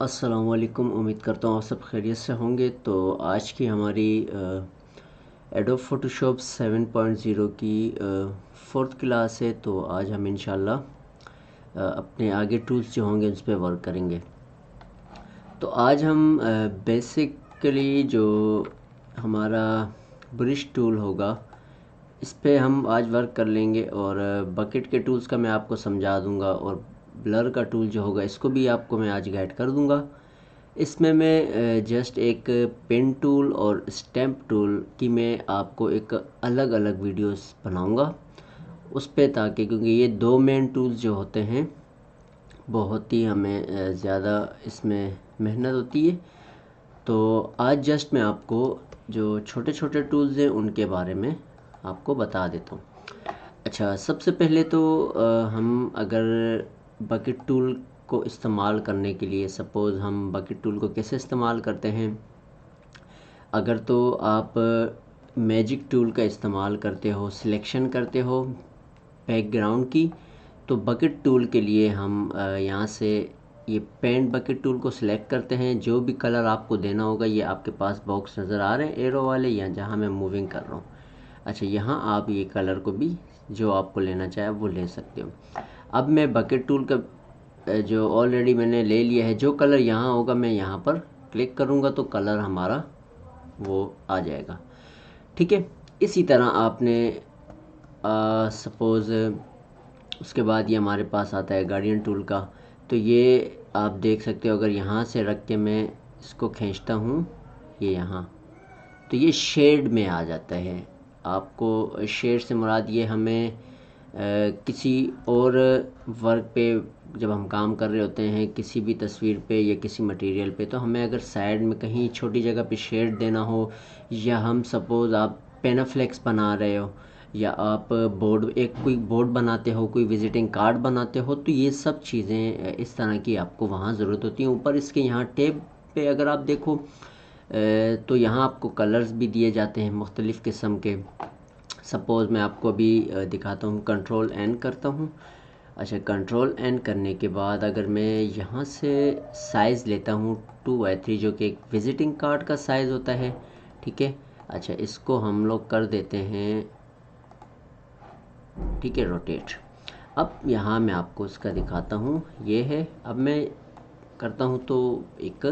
अस्सलामुअलैकुम। उम्मीद करता हूँ आप सब खैरियत से होंगे। तो आज की हमारी एडोब फ़ोटोशॉप 7.0 की फोर्थ क्लास है। तो आज हम इंशाल्लाह अपने आगे टूल्स जो होंगे उस पर वर्क करेंगे। तो आज हम बेसिकली जो हमारा ब्रश टूल होगा इस पे हम आज वर्क कर लेंगे, और बकेट के टूल्स का मैं आपको समझा दूंगा, और ब्लर का टूल जो होगा इसको भी आपको मैं आज गाइड कर दूंगा। इसमें मैं जस्ट एक पेन टूल और स्टैम्प टूल की मैं आपको एक अलग अलग वीडियोस बनाऊंगा उस पे, ताकि क्योंकि ये दो मेन टूल्स जो होते हैं बहुत ही हमें ज़्यादा इसमें मेहनत होती है। तो आज जस्ट मैं आपको जो छोटे छोटे टूल्स हैं उनके बारे में आपको बता देता हूँ। अच्छा, सबसे पहले तो हम अगर बकेट टूल को इस्तेमाल करने के लिए, सपोज़ हम बकेट टूल को कैसे इस्तेमाल करते हैं। अगर तो आप मैजिक टूल का इस्तेमाल करते हो, सिलेक्शन करते हो बैकग्राउंड की, तो बकेट टूल के लिए हम यहाँ से ये पेंट बकेट टूल को सिलेक्ट करते हैं। जो भी कलर आपको देना होगा ये आपके पास बॉक्स नज़र आ रहे हैं एरो वाले, या जहाँ मैं मूविंग कर रहा हूँ। अच्छा, यहाँ आप ये कलर को भी जो आपको लेना चाहे वो ले सकते हो। अब मैं बकेट टूल का जो ऑलरेडी मैंने ले लिया है, जो कलर यहाँ होगा मैं यहाँ पर क्लिक करूँगा तो कलर हमारा वो आ जाएगा। ठीक है, इसी तरह आपने सपोज़ उसके बाद ये हमारे पास आता है गार्डियन टूल का। तो ये आप देख सकते हो, अगर यहाँ से रख के मैं इसको खींचता हूँ ये यहाँ, तो ये शेड में आ जाता है। आपको शेड से मुराद ये हमें किसी और वर्क पे जब हम काम कर रहे होते हैं, किसी भी तस्वीर पे या किसी मटेरियल पे, तो हमें अगर साइड में कहीं छोटी जगह पे शेड देना हो, या हम सपोज़ आप पेनाफ्लेक्स बना रहे हो, या आप बोर्ड कोई बोर्ड बनाते हो, कोई विजिटिंग कार्ड बनाते हो, तो ये सब चीज़ें इस तरह की आपको वहाँ ज़रूरत होती है। ऊपर इसके यहाँ टैब पे अगर आप देखो तो यहाँ आपको कलर्स भी दिए जाते हैं मुख्तलिफ़ किस्म के। सपोज़ मैं आपको अभी दिखाता हूँ, कंट्रोल एन करता हूँ। अच्छा, कंट्रोल एन करने के बाद अगर मैं यहाँ से साइज़ लेता हूँ 2x3, जो कि एक विज़िटिंग कार्ड का साइज़ होता है। ठीक है, अच्छा इसको हम लोग कर देते हैं, ठीक है, रोटेट। अब यहाँ मैं आपको इसका दिखाता हूँ, ये है। अब मैं करता हूँ तो एक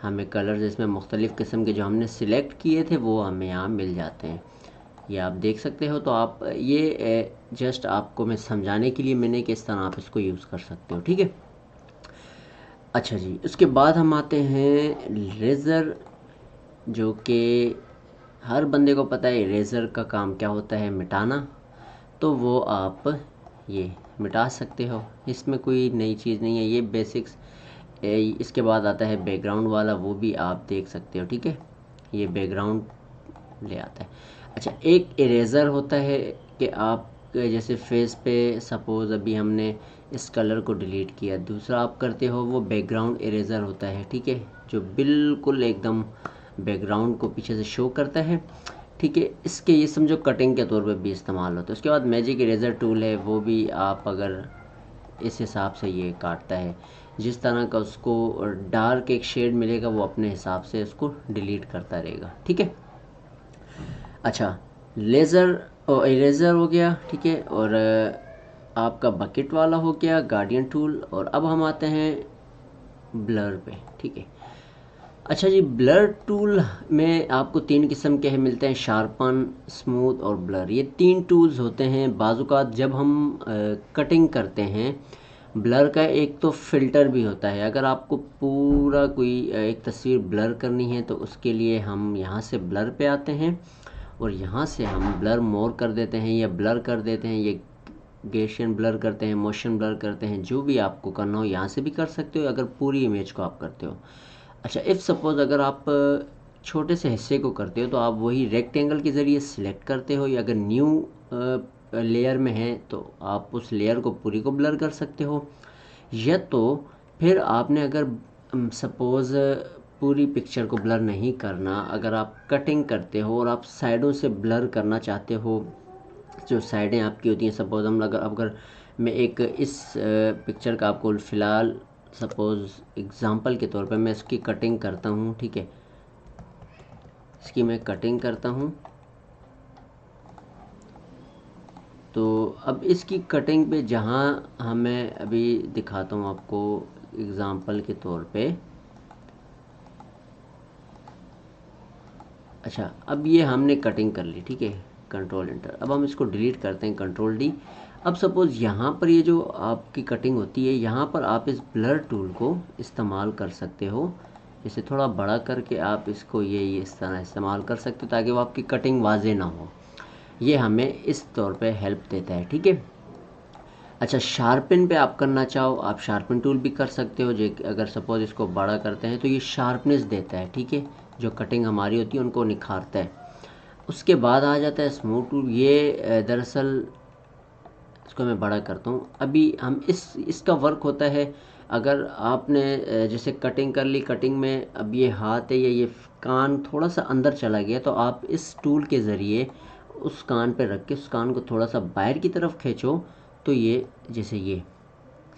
हमें कलर जिसमें मुख्तलिफ़ किस्म के जो हमने सिलेक्ट किए थे वो हमें यहाँ मिल जाते हैं, ये आप देख सकते हो। तो आप ये जस्ट आपको मैं समझाने के लिए मैंने किस तरह आप इसको यूज़ कर सकते हो। ठीक है, अच्छा जी, उसके बाद हम आते हैं इरेज़र, जो कि हर बंदे को पता है इरेज़र का काम क्या होता है, मिटाना। तो वो आप ये मिटा सकते हो, इसमें कोई नई चीज़ नहीं है, ये बेसिक्स। इसके बाद आता है बैकग्राउंड वाला, वो भी आप देख सकते हो। ठीक है, ये बैकग्राउंड ले आता है। अच्छा, एक इरेज़र होता है कि आप जैसे फेस पे सपोज़ अभी हमने इस कलर को डिलीट किया, दूसरा आप करते हो वो बैकग्राउंड इरेज़र होता है। ठीक है, जो बिल्कुल एकदम बैकग्राउंड को पीछे से शो करता है। ठीक है, इसके ये समझो कटिंग के तौर पे भी इस्तेमाल होता है। उसके बाद मैजिक इरेज़र टूल है, वो भी आप अगर इस हिसाब से ये काटता है, जिस तरह का उसको डार्क एक शेड मिलेगा वो अपने हिसाब से उसको डिलीट करता रहेगा। ठीक है, अच्छा लेज़र और इरेज़र हो गया। ठीक है, और आपका बकेट वाला हो गया गार्डियन टूल। और अब हम आते हैं ब्लर पे। ठीक है, अच्छा जी, ब्लर टूल में आपको तीन किस्म के हैं मिलते हैं, शार्पन, स्मूथ और ब्लर। ये तीन टूल्स होते हैं। बाज़ात जब हम कटिंग करते हैं, ब्लर का एक तो फ़िल्टर भी होता है। अगर आपको पूरा कोई एक तस्वीर ब्लर करनी है तो उसके लिए हम यहाँ से ब्लर पे आते हैं, और यहाँ से हम ब्लर मोर कर देते हैं, या ब्लर कर देते हैं, ये गैसियन ब्लर करते हैं, मोशन ब्लर करते हैं। जो भी आपको करना हो यहाँ से भी कर सकते हो, अगर पूरी इमेज को आप करते हो। अच्छा, इफ़ सपोज़ अगर आप छोटे से हिस्से को करते हो तो आप वही रेक्टेंगल के ज़रिए सिलेक्ट करते हो, या अगर न्यू लेयर में है तो आप उस लेयर को पूरी को ब्लर कर सकते हो। या तो फिर आपने अगर सपोज़ पूरी पिक्चर को ब्लर नहीं करना, अगर आप कटिंग करते हो और आप साइडों से ब्लर करना चाहते हो, जो साइडें आपकी होती हैं, सपोज़ हम अगर अगर मैं एक इस पिक्चर का आपको फ़िलहाल सपोज़ एग्ज़ाम्पल के तौर पे मैं इसकी कटिंग करता हूँ, ठीक है, इसकी मैं कटिंग करता हूँ। तो अब इसकी कटिंग पे जहाँ हमें अभी दिखाता हूँ आपको एग्ज़ाम्पल के तौर पे। अच्छा, अब ये हमने कटिंग कर ली, ठीक है, कंट्रोल एंटर। अब हम इसको डिलीट करते हैं, कंट्रोल डी। अब सपोज़ यहाँ पर ये जो आपकी कटिंग होती है, यहाँ पर आप इस ब्लर टूल को इस्तेमाल कर सकते हो। इसे थोड़ा बड़ा करके आप इसको ये इस तरह इस्तेमाल कर सकते हो ताकि वो आपकी कटिंग वाजे ना हो। ये हमें इस तौर पे हेल्प देता है, ठीक है। अच्छा, शार्पन पे आप करना चाहो, आप शार्पन टूल भी कर सकते हो। जो अगर सपोज़ इसको बड़ा करते हैं तो ये शार्पनेस देता है, ठीक है, जो कटिंग हमारी होती है उनको निखारता है। उसके बाद आ जाता है स्मूथ टूल। ये दरअसल इसको मैं बड़ा करता हूँ। अभी हम इसका वर्क होता है, अगर आपने जैसे कटिंग कर ली, कटिंग में अब ये हाथ है या ये कान थोड़ा सा अंदर चला गया, तो आप इस टूल के ज़रिए उस कान पे रख के उस कान को थोड़ा सा बाहर की तरफ खींचो, तो ये जैसे ये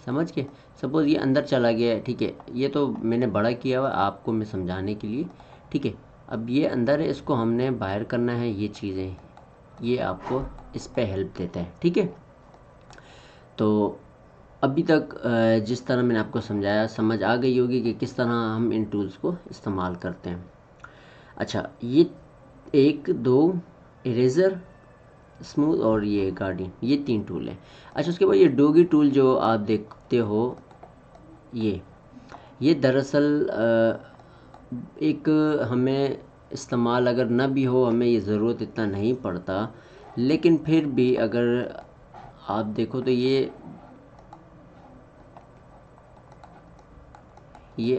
समझ के, सपोज़ ये अंदर चला गया है, ठीक है, ये तो मैंने बड़ा किया हुआ आपको मैं समझाने के लिए, ठीक है। अब ये अंदर है, इसको हमने बाहर करना है, ये चीज़ें, ये आपको इस पे हेल्प देता है, ठीक है। तो अभी तक जिस तरह मैंने आपको समझाया, समझ आ गई होगी कि किस तरह हम इन टूल्स को इस्तेमाल करते हैं। अच्छा, ये 1 2 इरेज़र, स्मूथ और ये गार्डियन, ये 3 टूल हैं। अच्छा, उसके बाद ये डोगी टूल जो आप देखते हो, ये दरअसल एक हमें इस्तेमाल अगर ना भी हो, हमें ये ज़रूरत इतना नहीं पड़ता, लेकिन फिर भी अगर आप देखो तो ये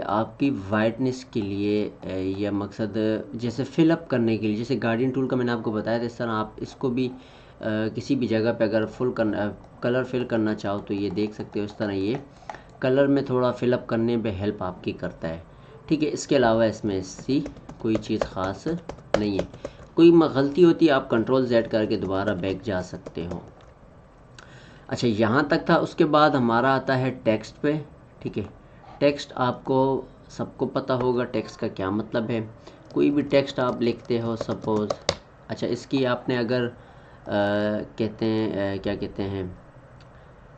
आपकी वाइटनेस के लिए या मकसद जैसे फिलअप करने के लिए, जैसे गार्डियन टूल का मैंने आपको बताया था, इस तरह आप इसको भी किसी भी जगह पे अगर कलर फिल करना चाहो तो ये देख सकते हो, इस तरह ये कलर में थोड़ा फिलअप करने पे हेल्प आपकी करता है, ठीक है। इसके अलावा इसमें इसकी कोई चीज़ ख़ास नहीं है। कोई गलती होती है, आप कंट्रोल Z करके दोबारा बैक जा सकते हो। अच्छा, यहाँ तक था। उसके बाद हमारा आता है टेक्स्ट पे, ठीक है। टेक्स्ट आपको सबको पता होगा टेक्स्ट का क्या मतलब है। कोई भी टेक्स्ट आप लिखते हो सपोज़, अच्छा, इसकी आपने अगर कहते हैं क्या कहते हैं,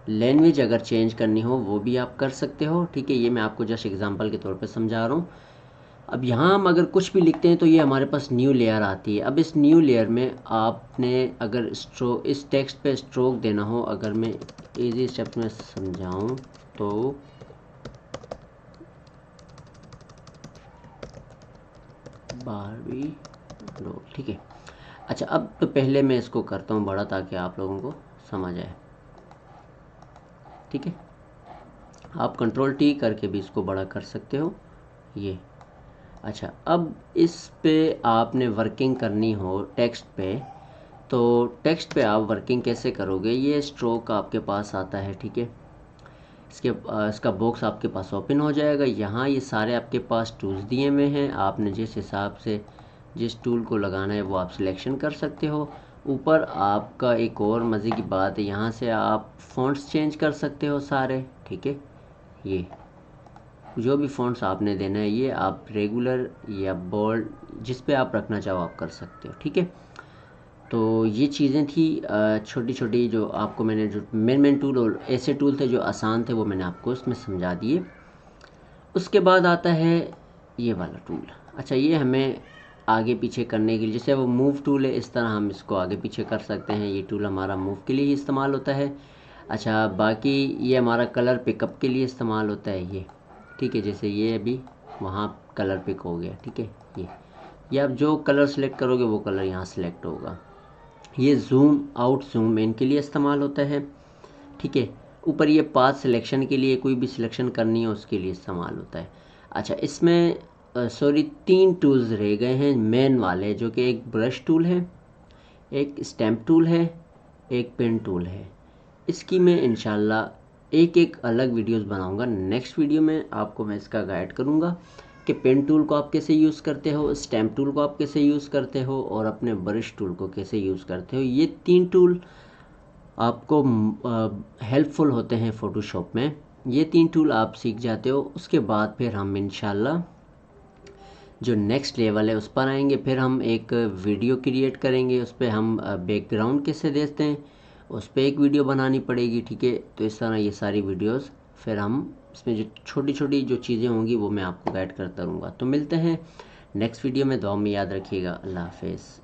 लैंग्वेज अगर चेंज करनी हो वो भी आप कर सकते हो, ठीक है। ये मैं आपको जस्ट एग्जांपल के तौर पे समझा रहा हूँ। अब यहाँ हम अगर कुछ भी लिखते हैं तो ये हमारे पास न्यू लेयर आती है। अब इस न्यू लेयर में आपने अगर इस टेक्स्ट पे स्ट्रोक देना हो, अगर मैं इजी स्टेप में समझाऊँ तो बारहवीं लो, ठीक है। अच्छा, अब तो पहले मैं इसको करता हूँ बड़ा ताकि आप लोगों को समझ आए, ठीक है। आप कंट्रोल T करके भी इसको बड़ा कर सकते हो, ये। अच्छा, अब इस पे आपने वर्किंग करनी हो टेक्स्ट पे, तो टेक्स्ट पे आप वर्किंग कैसे करोगे, ये स्ट्रोक आपके पास आता है, ठीक है। इसका बॉक्स आपके पास ओपन हो जाएगा। यहाँ ये सारे आपके पास टूल्स दिए हुए हैं, आपने जिस हिसाब से जिस टूल को लगाना है वो आप सिलेक्शन कर सकते हो। ऊपर आपका एक और मज़े की बात है, यहाँ से आप फ़ॉन्ट्स चेंज कर सकते हो सारे, ठीक है। ये जो भी फ़ॉन्ट्स आपने देना है ये आप रेगुलर या बोल्ड जिस पे आप रखना चाहो आप कर सकते हो, ठीक है। तो ये चीज़ें थी छोटी छोटी, जो आपको मैंने जो मेन टूल और ऐसे टूल थे जो आसान थे वो मैंने आपको इसमें समझा दिए। उसके बाद आता है ये वाला टूल। अच्छा, ये हमें आगे पीछे करने के लिए, जैसे वो मूव टूल है, इस तरह हम इसको आगे पीछे कर सकते हैं। ये टूल हमारा मूव के लिए ही इस्तेमाल होता है। अच्छा, बाकी ये हमारा कलर पिकअप के लिए इस्तेमाल होता है, ये, ठीक है। जैसे ये अभी वहाँ कलर पिक हो गया, ठीक है। ये आप जो कलर सेलेक्ट करोगे वो कलर यहाँ सेलेक्ट होगा। ये जूम आउट जूम इन के लिए इस्तेमाल होता है, ठीक है। ऊपर ये पाथ सिलेक्शन के लिए, कोई भी सिलेक्शन करनी है उसके लिए इस्तेमाल होता है। अच्छा, इसमें सॉरी 3 टूल्स रह गए हैं मेन वाले, जो कि एक ब्रश टूल है, एक स्टैम्प टूल है, एक पेन टूल है। इसकी मैं इंशाल्लाह एक अलग वीडियोस बनाऊंगा। नेक्स्ट वीडियो में आपको मैं इसका गाइड करूंगा कि पेन टूल को आप कैसे यूज़ करते हो, स्टैम्प टूल को आप कैसे यूज़ करते हो और अपने ब्रश टूल को कैसे यूज़ करते हो। ये 3 टूल आपको हेल्पफुल होते हैं फ़ोटोशॉप में, ये 3 टूल आप सीख जाते हो, उसके बाद फिर हम इंशाल्लाह जो नेक्स्ट लेवल है उस पर आएंगे। फिर हम एक वीडियो क्रिएट करेंगे, उस पर हम बैकग्राउंड कैसे देते हैं उस पर एक वीडियो बनानी पड़ेगी, ठीक है। तो इस तरह ये सारी वीडियोस फिर हम इसमें जो छोटी छोटी जो चीज़ें होंगी वो मैं आपको गाइड करता रहूँगा। तो मिलते हैं नेक्स्ट वीडियो में, दुआ में याद रखिएगा। अल्लाह हाफिज़।